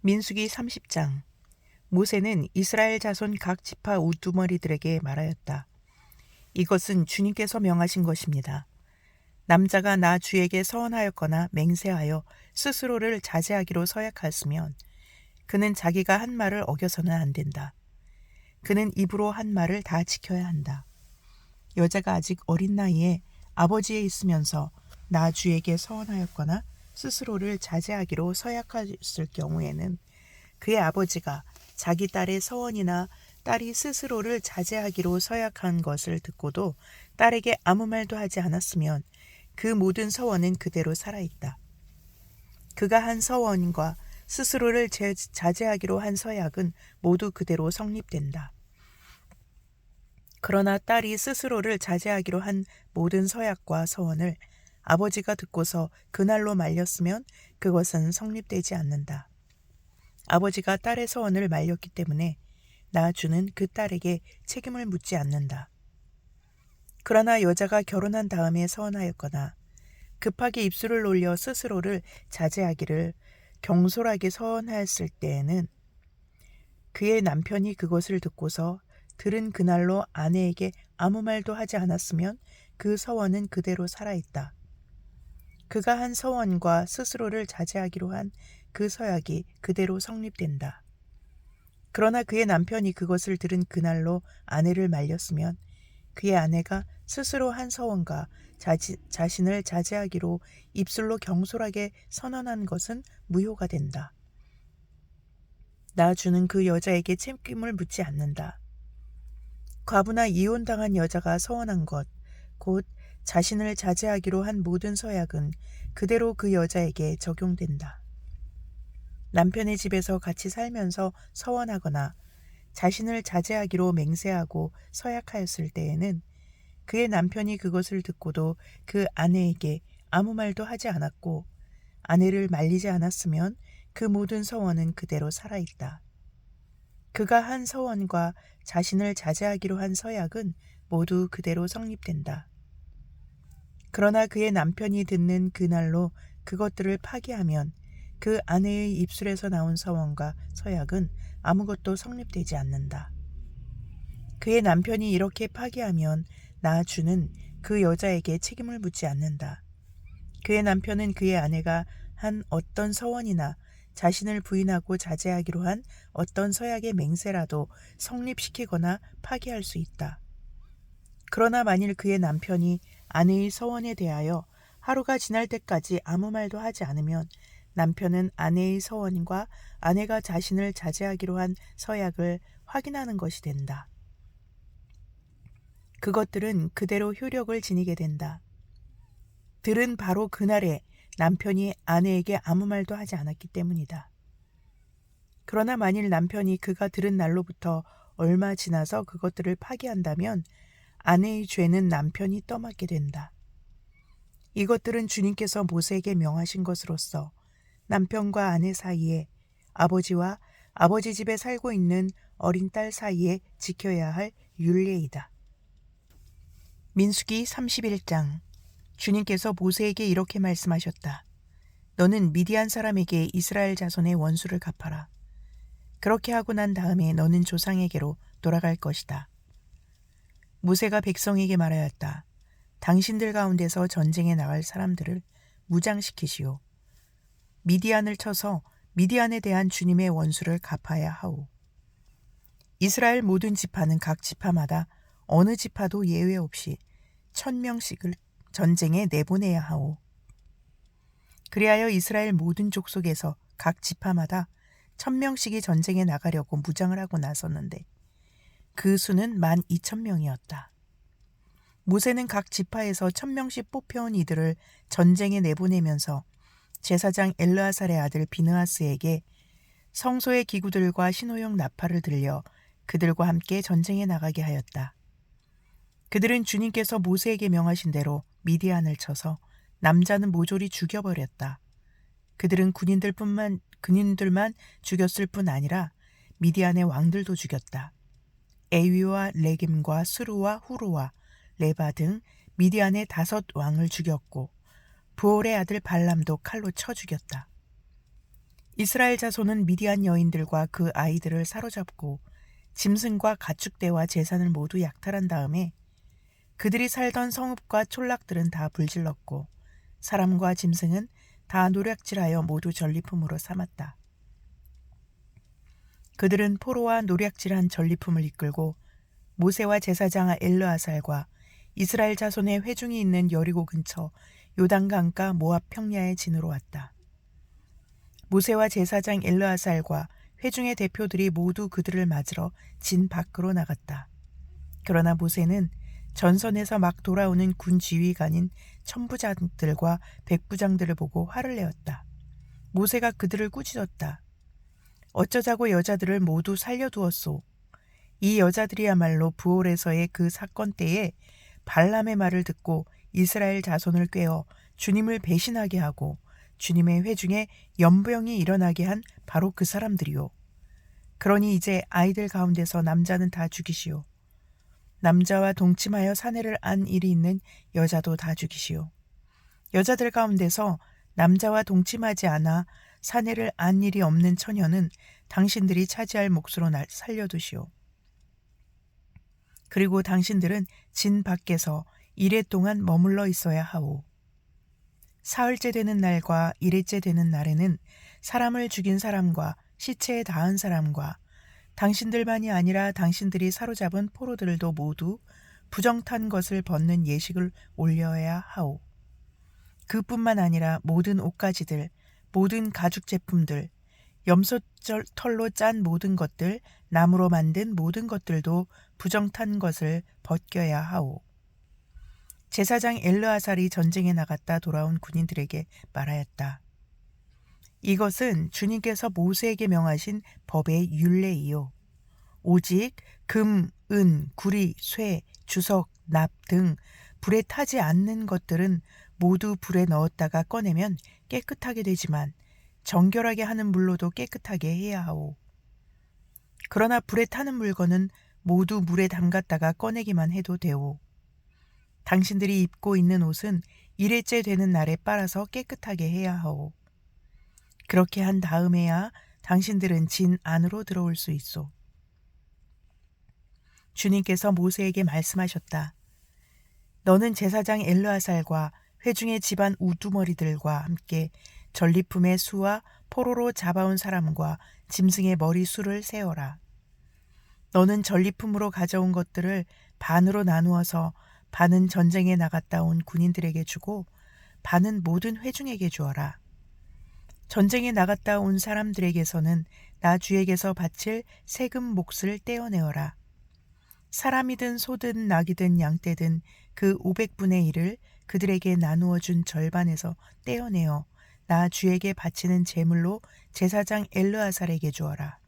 민수기 30장. 모세는 이스라엘 자손 각 지파 우두머리들에게 말하였다. 이것은 주님께서 명하신 것입니다. 남자가 나 주에게 서원하였거나 맹세하여 스스로를 자제하기로 서약하였으면 그는 자기가 한 말을 어겨서는 안 된다. 그는 입으로 한 말을 다 지켜야 한다. 여자가 아직 어린 나이에 아버지에 있으면서 나 주에게 서원하였거나 스스로를 자제하기로 서약하였을 경우에는 그의 아버지가 자기 딸의 서원이나 딸이 스스로를 자제하기로 서약한 것을 듣고도 딸에게 아무 말도 하지 않았으면 그 모든 서원은 그대로 살아있다. 그가 한 서원과 스스로를 자제하기로 한 서약은 모두 그대로 성립된다. 그러나 딸이 스스로를 자제하기로 한 모든 서약과 서원을 아버지가 듣고서 그날로 말렸으면 그것은 성립되지 않는다. 아버지가 딸의 서원을 말렸기 때문에 나주는 그 딸에게 책임을 묻지 않는다. 그러나 여자가 결혼한 다음에 서원하였거나 급하게 입술을 올려 스스로를 자제하기를 경솔하게 서원하였을 때에는 그의 남편이 그것을 듣고서 들은 그날로 아내에게 아무 말도 하지 않았으면 그 서원은 그대로 살아있다. 그가 한 서원과 스스로를 자제하기로 한 그 서약이 그대로 성립된다. 그러나 그의 남편이 그것을 들은 그날로 아내를 말렸으면 그의 아내가 스스로 한 서원과 자신을 자제하기로 입술로 경솔하게 선언한 것은 무효가 된다. 나주는 그 여자에게 책임을 묻지 않는다. 과부나 이혼당한 여자가 서원한 것, 곧 자신을 자제하기로 한 모든 서약은 그대로 그 여자에게 적용된다. 남편의 집에서 같이 살면서 서원하거나 자신을 자제하기로 맹세하고 서약하였을 때에는 그의 남편이 그것을 듣고도 그 아내에게 아무 말도 하지 않았고 아내를 말리지 않았으면 그 모든 서원은 그대로 살아있다. 그가 한 서원과 자신을 자제하기로 한 서약은 모두 그대로 성립된다. 그러나 그의 남편이 듣는 그날로 그것들을 파기하면 그 아내의 입술에서 나온 서원과 서약은 아무것도 성립되지 않는다. 그의 남편이 이렇게 파기하면 나주는 그 여자에게 책임을 묻지 않는다. 그의 남편은 그의 아내가 한 어떤 서원이나 자신을 부인하고 자제하기로 한 어떤 서약의 맹세라도 성립시키거나 파기할 수 있다. 그러나 만일 그의 남편이 아내의 서원에 대하여 하루가 지날 때까지 아무 말도 하지 않으면 남편은 아내의 서원과 아내가 자신을 자제하기로 한 서약을 확인하는 것이 된다. 그것들은 그대로 효력을 지니게 된다. 들은 바로 그날에 남편이 아내에게 아무 말도 하지 않았기 때문이다. 그러나 만일 남편이 그가 들은 날로부터 얼마 지나서 그것들을 파기한다면 아내의 죄는 남편이 떠맡게 된다. 이것들은 주님께서 모세에게 명하신 것으로서 남편과 아내 사이에 아버지와 아버지 집에 살고 있는 어린 딸 사이에 지켜야 할 율례이다. 민수기 31장. 주님께서 모세에게 이렇게 말씀하셨다. 너는 미디안 사람에게 이스라엘 자손의 원수를 갚아라. 그렇게 하고 난 다음에 너는 조상에게로 돌아갈 것이다. 모세가 백성에게 말하였다. 당신들 가운데서 전쟁에 나갈 사람들을 무장시키시오. 미디안을 쳐서 미디안에 대한 주님의 원수를 갚아야 하오. 이스라엘 모든 지파는 각 지파마다 어느 지파도 예외 없이 1000명씩을 전쟁에 내보내야 하오. 그리하여 이스라엘 모든 족속에서 각 지파마다 1000명씩이 전쟁에 나가려고 무장을 하고 나섰는데 그 수는 12,000명이었다. 모세는 각 지파에서 1000명씩 뽑혀온 이들을 전쟁에 내보내면서 제사장 엘르아살의 아들 비느하스에게 성소의 기구들과 신호용 나팔을 들려 그들과 함께 전쟁에 나가게 하였다. 그들은 주님께서 모세에게 명하신 대로 미디안을 쳐서 남자는 모조리 죽여버렸다. 그들은 군인들만 죽였을 뿐 아니라 미디안의 왕들도 죽였다. 에위와 레겜과 스루와 후루와 레바 등 미디안의 5 왕을 죽였고 부올의 아들 발람도 칼로 쳐 죽였다. 이스라엘 자손은 미디안 여인들과 그 아이들을 사로잡고 짐승과 가축대와 재산을 모두 약탈한 다음에 그들이 살던 성읍과 촌락들은 다 불질렀고 사람과 짐승은 다 노략질하여 모두 전리품으로 삼았다. 그들은 포로와 노략질한 전리품을 이끌고 모세와 제사장 엘르아살과 이스라엘 자손의 회중이 있는 여리고 근처 요단강가 모압 평야의 진으로 왔다. 모세와 제사장 엘르아살과 회중의 대표들이 모두 그들을 맞으러 진 밖으로 나갔다. 그러나 모세는 전선에서 막 돌아오는 군 지휘관인 천부장들과 백부장들을 보고 화를 내었다. 모세가 그들을 꾸짖었다. 어쩌자고 여자들을 모두 살려두었소. 이 여자들이야말로 부올에서의 그 사건 때에 발람의 말을 듣고 이스라엘 자손을 꾀어 주님을 배신하게 하고 주님의 회중에 연병이 일어나게 한 바로 그 사람들이요. 그러니 이제 아이들 가운데서 남자는 다 죽이시오. 남자와 동침하여 사내를 안 일이 있는 여자도 다 죽이시오. 여자들 가운데서 남자와 동침하지 않아 사내를 안 일이 없는 처녀는 당신들이 차지할 몫으로 날 살려두시오. 그리고 당신들은 진 밖에서 이레 동안 머물러 있어야 하오. 사흘째 되는 날과 이레째 되는 날에는 사람을 죽인 사람과 시체에 닿은 사람과 당신들만이 아니라 당신들이 사로잡은 포로들도 모두 부정탄 것을 벗는 예식을 올려야 하오. 그뿐만 아니라 모든 옷가지들, 모든 가죽 제품들, 염소 털로 짠 모든 것들, 나무로 만든 모든 것들도 부정탄 것을 벗겨야 하오. 제사장 엘르아살이 전쟁에 나갔다 돌아온 군인들에게 말하였다. 이것은 주님께서 모세에게 명하신 법의 율례이요. 오직 금, 은, 구리, 쇠, 주석, 납 등 불에 타지 않는 것들은 모두 불에 넣었다가 꺼내면 깨끗하게 되지만 정결하게 하는 물로도 깨끗하게 해야 하오. 그러나 불에 타는 물건은 모두 물에 담갔다가 꺼내기만 해도 되오. 당신들이 입고 있는 옷은 일회째 되는 날에 빨아서 깨끗하게 해야 하오. 그렇게 한 다음에야 당신들은 진 안으로 들어올 수 있소. 주님께서 모세에게 말씀하셨다. 너는 제사장 엘르아살과 회중의 집안 우두머리들과 함께 전리품의 수와 포로로 잡아온 사람과 짐승의 머리 수를 세어라. 너는 전리품으로 가져온 것들을 반으로 나누어서 반은 전쟁에 나갔다 온 군인들에게 주고 반은 모든 회중에게 주어라. 전쟁에 나갔다 온 사람들에게서는 나 주에게서 바칠 세금 몫을 떼어내어라. 사람이든 소든 낙이든 양떼든 그 500분의 1을 그들에게 나누어 준 절반에서 떼어내어 나 주에게 바치는 제물로 제사장 엘르아살에게 주어라.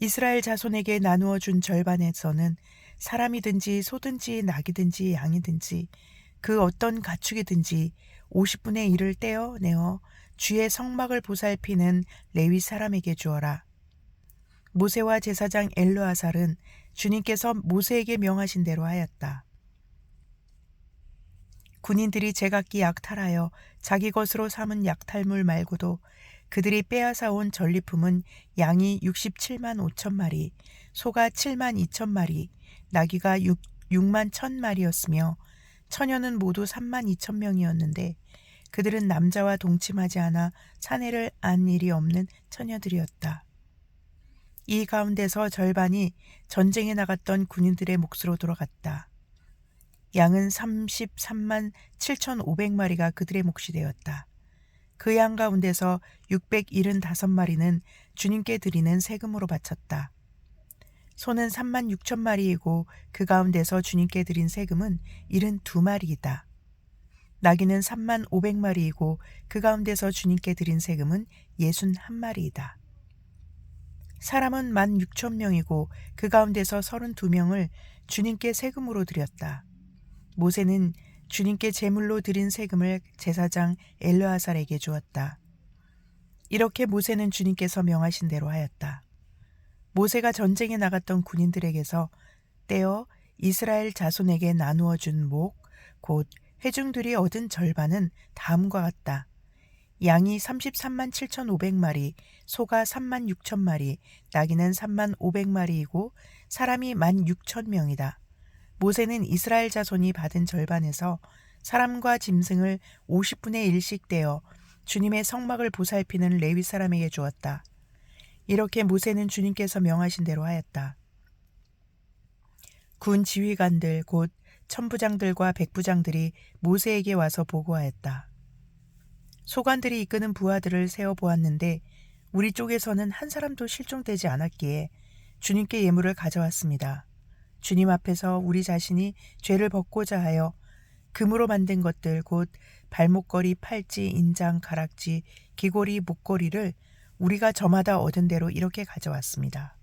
이스라엘 자손에게 나누어 준 절반에서는 사람이든지 소든지 낙이든지 양이든지 그 어떤 가축이든지 50분의 1을 떼어내어 주의 성막을 보살피는 레위 사람에게 주어라. 모세와 제사장 엘르아살은 주님께서 모세에게 명하신 대로 하였다. 군인들이 제각기 약탈하여 자기 것으로 삼은 약탈물 말고도 그들이 빼앗아 온 전리품은 양이 67만 5천 마리, 소가 7만 2천 마리, 나귀가 6만 1천 마리였으며 처녀는 모두 3만 2천 명이었는데 그들은 남자와 동침하지 않아 사내를 안 일이 없는 처녀들이었다. 이 가운데서 절반이 전쟁에 나갔던 군인들의 몫으로 돌아갔다. 양은 33만 7,500마리가 그들의 몫이 되었다. 그 양 가운데서 675마리는 주님께 드리는 세금으로 바쳤다. 소는 3만 6천 마리이고 그 가운데서 주님께 드린 세금은 72마리이다. 나귀는 3만 500마리이고 그 가운데서 주님께 드린 세금은 61마리이다. 사람은 1만 6천 명이고 그 가운데서 32명을 주님께 세금으로 드렸다. 모세는 주님께 제물로 드린 세금을 제사장 엘르아살에게 주었다. 이렇게 모세는 주님께서 명하신 대로 하였다. 모세가 전쟁에 나갔던 군인들에게서 떼어 이스라엘 자손에게 나누어 준 목, 곧 회중들이 얻은 절반은 다음과 같다. 양이 33만 7,500마리, 소가 3만 6천 마리, 나귀는 3만 500마리이고 사람이 1만 6천 명이다. 모세는 이스라엘 자손이 받은 절반에서 사람과 짐승을 50분의 1씩 떼어 주님의 성막을 보살피는 레위 사람에게 주었다. 이렇게 모세는 주님께서 명하신 대로 하였다. 군 지휘관들 곧 천부장들과 백부장들이 모세에게 와서 보고하였다. 소관들이 이끄는 부하들을 세어보았는데 우리 쪽에서는 한 사람도 실종되지 않았기에 주님께 예물을 가져왔습니다. 주님 앞에서 우리 자신이 죄를 벗고자 하여 금으로 만든 것들 곧 발목걸이, 팔찌, 인장, 가락지, 귀고리, 목걸이를 우리가 저마다 얻은 대로 이렇게 가져왔습니다.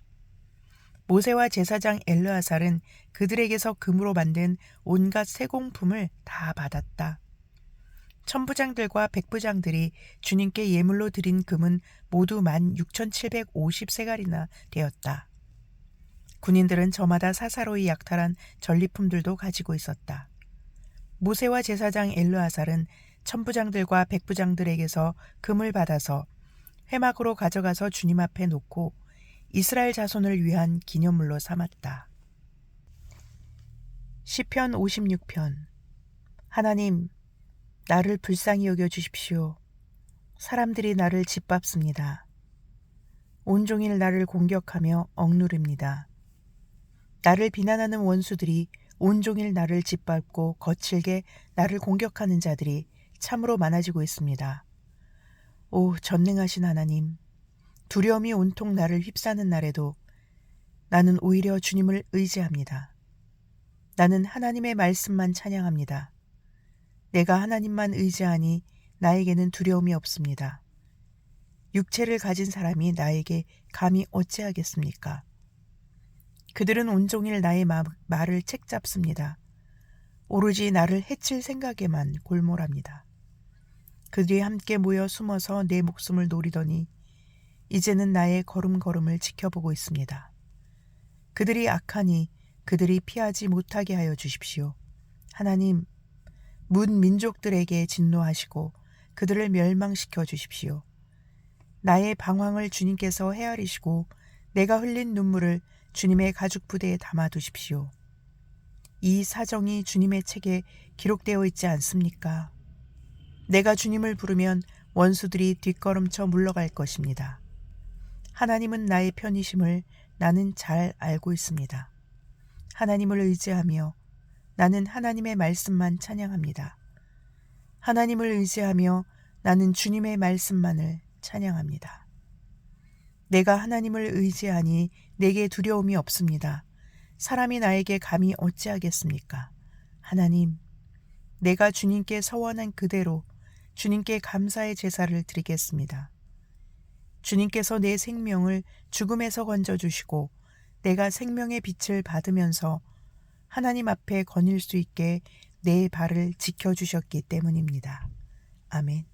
모세와 제사장 엘르아살은 그들에게서 금으로 만든 온갖 세공품을 다 받았다. 천부장들과 백부장들이 주님께 예물로 드린 금은 모두 16,750세갈이나 되었다. 군인들은 저마다 사사로이 약탈한 전리품들도 가지고 있었다. 모세와 제사장 엘르아살은 천부장들과 백부장들에게서 금을 받아서 회막으로 가져가서 주님 앞에 놓고 이스라엘 자손을 위한 기념물로 삼았다. 시편 56편. 하나님, 나를 불쌍히 여겨 주십시오. 사람들이 나를 짓밟습니다. 온종일 나를 공격하며 억누릅니다. 나를 비난하는 원수들이 온종일 나를 짓밟고 거칠게 나를 공격하는 자들이 참으로 많아지고 있습니다. 오, 전능하신 하나님, 두려움이 온통 나를 휩싸는 날에도 나는 오히려 주님을 의지합니다. 나는 하나님의 말씀만 찬양합니다. 내가 하나님만 의지하니 나에게는 두려움이 없습니다. 육체를 가진 사람이 나에게 감히 어찌하겠습니까? 그들은 온종일 나의 말을 책잡습니다. 오로지 나를 해칠 생각에만 골몰합니다. 그들이 함께 모여 숨어서 내 목숨을 노리더니 이제는 나의 걸음걸음을 지켜보고 있습니다. 그들이 악하니 그들이 피하지 못하게 하여 주십시오. 하나님, 문 민족들에게 진노하시고 그들을 멸망시켜 주십시오. 나의 방황을 주님께서 헤아리시고 내가 흘린 눈물을 주님의 가죽 부대에 담아두십시오. 이 사정이 주님의 책에 기록되어 있지 않습니까? 내가 주님을 부르면 원수들이 뒷걸음쳐 물러갈 것입니다. 하나님은 나의 편이심을 나는 잘 알고 있습니다. 하나님을 의지하며 나는 하나님의 말씀만 찬양합니다. 하나님을 의지하며 나는 주님의 말씀만을 찬양합니다. 내가 하나님을 의지하니 내게 두려움이 없습니다. 사람이 나에게 감히 어찌하겠습니까? 하나님, 내가 주님께 서원한 그대로 주님께 감사의 제사를 드리겠습니다. 주님께서 내 생명을 죽음에서 건져주시고 내가 생명의 빛을 받으면서 하나님 앞에 거닐 수 있게 내 발을 지켜주셨기 때문입니다. 아멘.